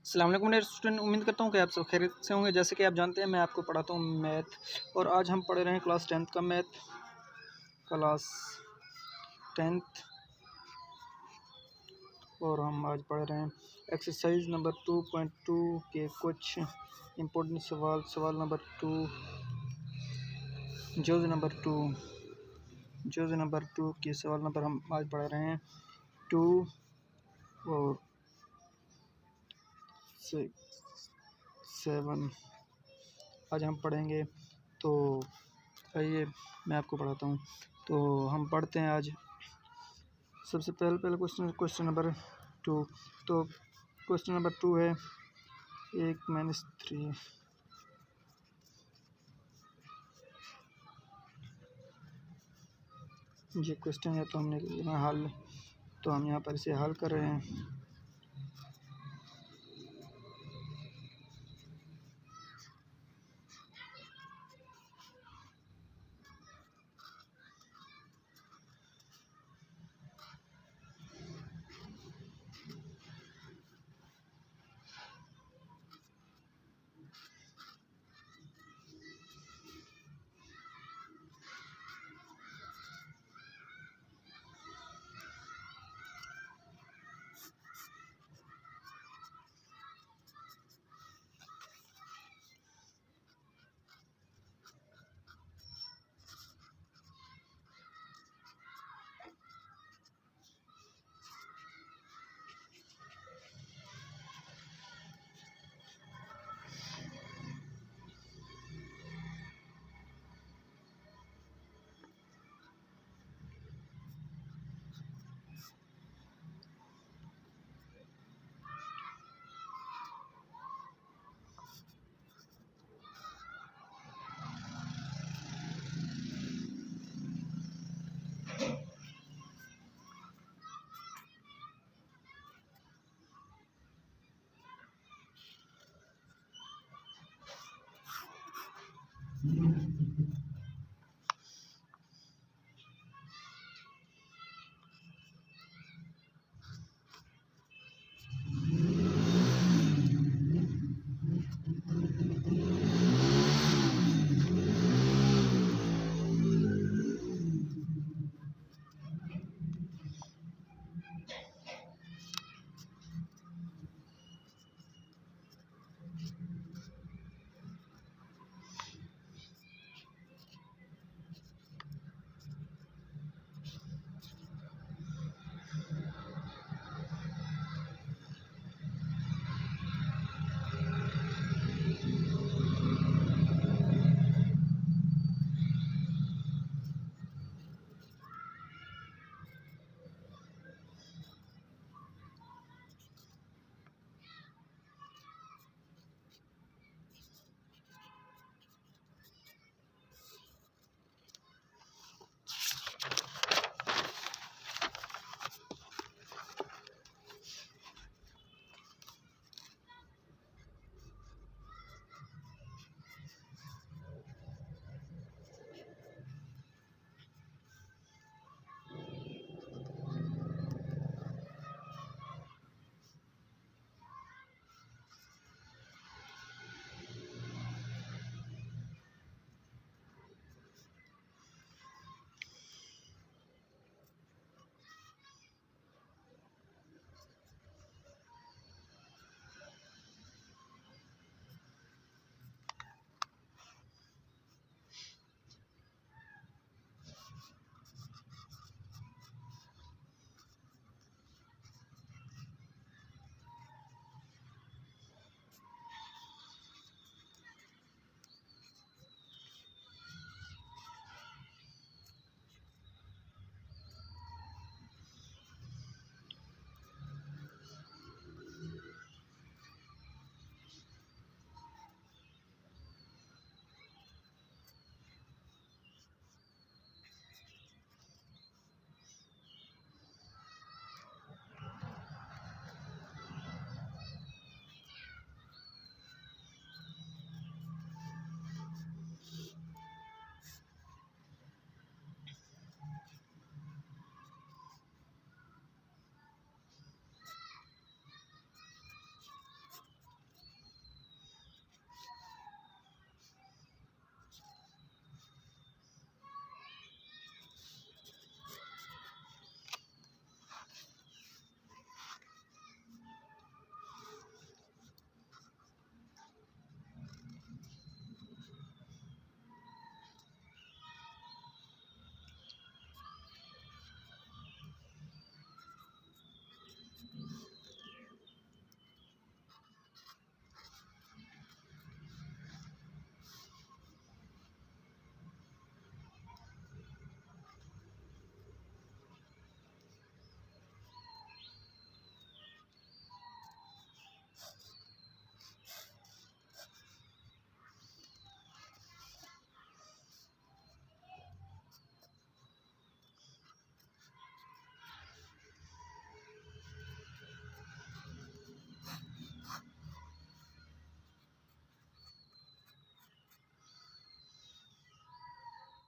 अस्सलाम वालेकुम dear student, उम्मीद करता हूँ कि आप सब खैरियत से होंगे। जैसे कि आप जानते हैं मैं आपको पढ़ाता हूँ मैथ, और आज हम पढ़ रहे हैं क्लास 10th का मैथ। क्लास 10th और हम आज पढ़ रहे हैं एक्सरसाइज नंबर 2.2 के कुछ इम्पोर्टेंट सवाल नंबर 2, जोज नंबर 2 के सवाल नंबर हम आज पढ़ रहे हैं 2 और 7 आज हम पढ़ेंगे। तो आइए मैं आपको पढ़ाता हूँ। तो हम पढ़ते हैं आज। सबसे पहले क्वेश्चन नंबर 2। तो क्वेश्चन नंबर 2 है 1 - 3। ये क्वेश्चन है तो हम यहाँ पर इसे हल कर रहे हैं।